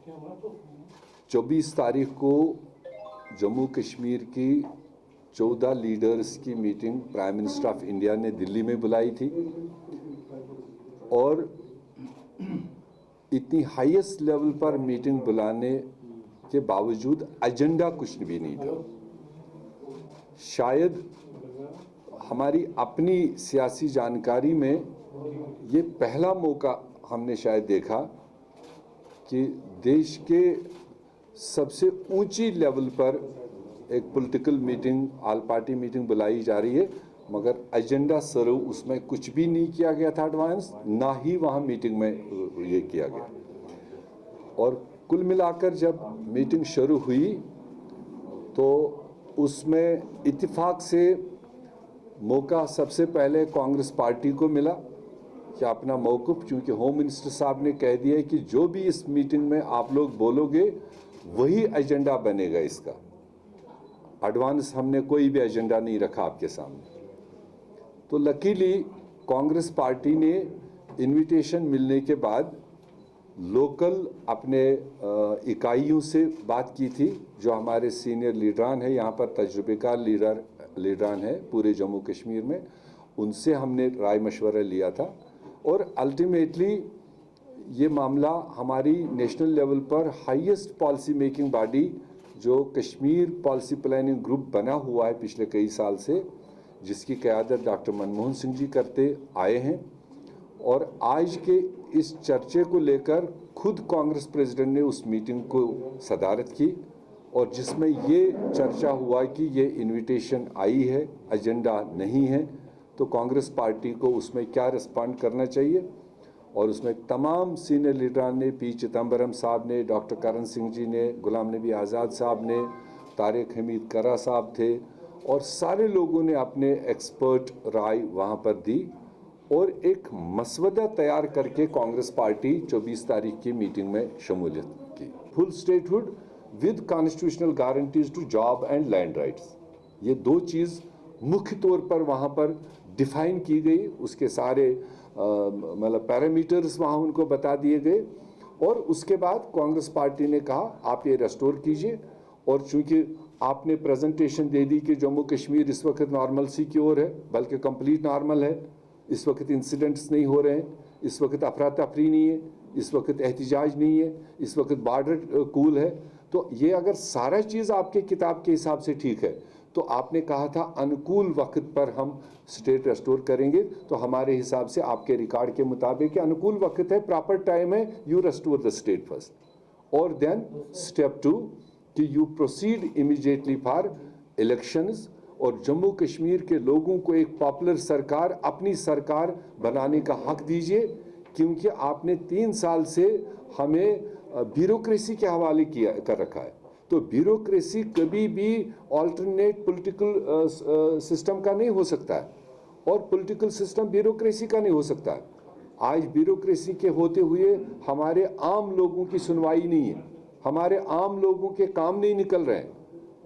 24 तारीख को जम्मू कश्मीर की 14 लीडर्स की meeting prime minister of India ने दिल्ली में बुलाई थी और इतनी हाईएस्ट लेवल पर मीटिंग बुलाने के बावजूद एजेंडा कुछ भी नहीं था। शायद हमारी अपनी सियासी जानकारी में ये पहला मौका हमने शायद देखा कि देश के सबसे ऊंची लेवल पर एक political meeting, all party meeting बुलाई जा रही है, मगर एजेंडा सर्व उसमें कुछ भी नहीं किया गया था एडवांस, ना ही वहाँ मीटिंग में ये किया गया। और कुल मिलाकर जब मीटिंग शुरू हुई तो उसमें इत्तेफाक से मौका सबसे पहले कांग्रेस पार्टी को मिला कि अपना मौक़िफ़, चूँकि होम मिनिस्टर साहब ने कह दिया कि जो भी इस मीटिंग में आप लोग बोलोगे वही एजेंडा बनेगा इसका। एडवांस हमने कोई भी एजेंडा नहीं रखा आपके सामने। तो लकीली कांग्रेस पार्टी ने इनविटेशन मिलने के बाद लोकल अपने इकाइयों से बात की थी, जो हमारे सीनियर लीडरान हैं, यहाँ पर तजुर्बेकार लीडरान हैं पूरे जम्मू कश्मीर में, उनसे हमने राय मशवरा लिया था और अल्टीमेटली ये मामला हमारी नेशनल लेवल पर हाईएस्ट पॉलिसी मेकिंग बॉडी जो कश्मीर पॉलिसी प्लानिंग ग्रुप बना हुआ है पिछले कई साल से, जिसकी क़यादत डॉक्टर मनमोहन सिंह जी करते आए हैं, और आज के इस चर्चे को लेकर खुद कांग्रेस प्रेसिडेंट ने उस मीटिंग को सदारत की और जिसमें ये चर्चा हुआ कि ये इनविटेशन आई है, एजेंडा नहीं है, तो कांग्रेस पार्टी को उसमें क्या रिस्पॉन्ड करना चाहिए। और उसमें तमाम सीनियर लीडरान ने, पी चिदम्बरम साहब ने, डॉक्टर करण सिंह जी ने, गुलाम नबी आज़ाद साहब ने, तारिक हमीद करा साहब थे, और सारे लोगों ने अपने एक्सपर्ट राय वहाँ पर दी और एक मसवदा तैयार करके कांग्रेस पार्टी 24 तारीख की मीटिंग में शमूलियत की। Full statehood with constitutional guarantees to job and land rights, ये दो चीज़ मुख्य तौर पर वहाँ पर डिफाइन की गई। उसके सारे मतलब पैरामीटर्स वहाँ उनको बता दिए गए और उसके बाद कांग्रेस पार्टी ने कहा आप ये रेस्टोर कीजिए। और चूँकि आपने प्रेजेंटेशन दे दी कि जम्मू कश्मीर इस वक्त नॉर्मलसी की ओर है, बल्कि कंप्लीट नॉर्मल है, इस वक्त इंसिडेंट्स नहीं हो रहे हैं, इस वक्त अफरा तफरी नहीं है, इस वक्त एहतिजाज नहीं है, इस वक्त बॉर्डर कूल है, तो ये अगर सारा चीज़ आपके किताब के हिसाब से ठीक है तो आपने कहा था अनुकूल वक्त पर हम स्टेट रेस्टोर करेंगे, तो हमारे हिसाब से आपके रिकॉर्ड के मुताबिक अनुकूल वक्त है, प्रॉपर टाइम है, you restore the state first और देन स्टेप 2 कि you proceed immediately for elections और जम्मू कश्मीर के लोगों को एक पॉपुलर सरकार, अपनी सरकार बनाने का हक दीजिए, क्योंकि आपने 3 साल से हमें ब्यूरोक्रेसी के हवाले किया कर रखा है। तो ब्यूरोक्रेसी कभी भी ऑल्टरनेट पॉलिटिकल सिस्टम का नहीं हो सकता है और पॉलिटिकल सिस्टम ब्यूरोक्रेसी का नहीं हो सकता है। आज ब्यूरोक्रेसी के होते हुए हमारे आम लोगों की सुनवाई नहीं है, हमारे आम लोगों के काम नहीं निकल रहे हैं,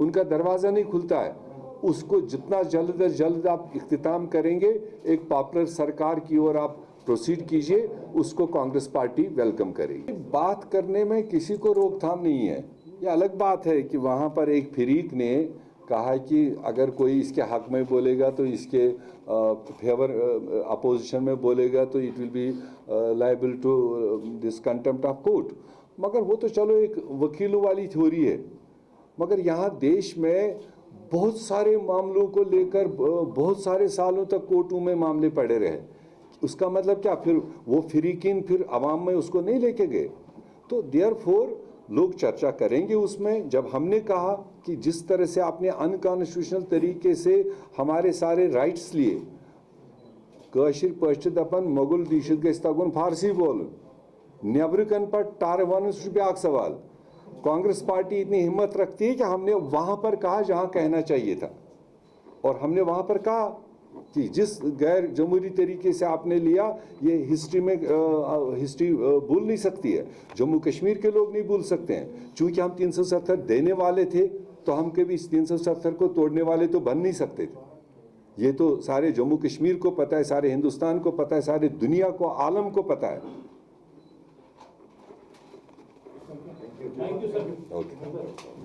उनका दरवाज़ा नहीं खुलता है। उसको जितना जल्द अज जल्द आप इख्तिताम करेंगे, एक पॉपुलर सरकार की ओर आप प्रोसीड कीजिए, उसको कांग्रेस पार्टी वेलकम करेगी। बात करने में किसी को रोकथाम नहीं है। ये अलग बात है कि वहाँ पर एक फरीक ने कहा कि अगर कोई इसके हक में बोलेगा तो इसके फेवर अपोजिशन में बोलेगा तो it will be liable to this contempt of court. मगर वो तो चलो एक वकीलों वाली थ्योरी है, मगर यहाँ देश में बहुत सारे मामलों को लेकर बहुत सारे सालों तक कोर्टों में मामले पड़े रहे। उसका मतलब क्या, फिर वो फरीकीन फिर अवाम में उसको नहीं लेके गए। तो देयरफॉर लोग चर्चा करेंगे उसमें। जब हमने कहा कि जिस तरह से आपने अनकॉन्स्टिट्यूशनल तरीके से हमारे सारे राइट्स लिए, काशिर पश्च दपन मोगल दीशत गई तगुन फारसी बोल नेबरकन पर टार वन ब्याक सवाल। कांग्रेस पार्टी इतनी हिम्मत रखती है कि हमने वहाँ पर कहा जहाँ कहना चाहिए था, और हमने वहाँ पर कहा कि जिस गैर जमहूरी तरीके से आपने लिया, ये हिस्ट्री में हिस्ट्री भूल नहीं सकती है, जम्मू कश्मीर के लोग नहीं भूल सकते हैं। चूँकि हम 370 देने वाले थे तो हम कभी इस 370 को तोड़ने वाले तो बन नहीं सकते थे। ये तो सारे जम्मू कश्मीर को पता है, सारे हिंदुस्तान को पता है, सारे दुनिया को, आलम को पता है। Thank you sir. ओके।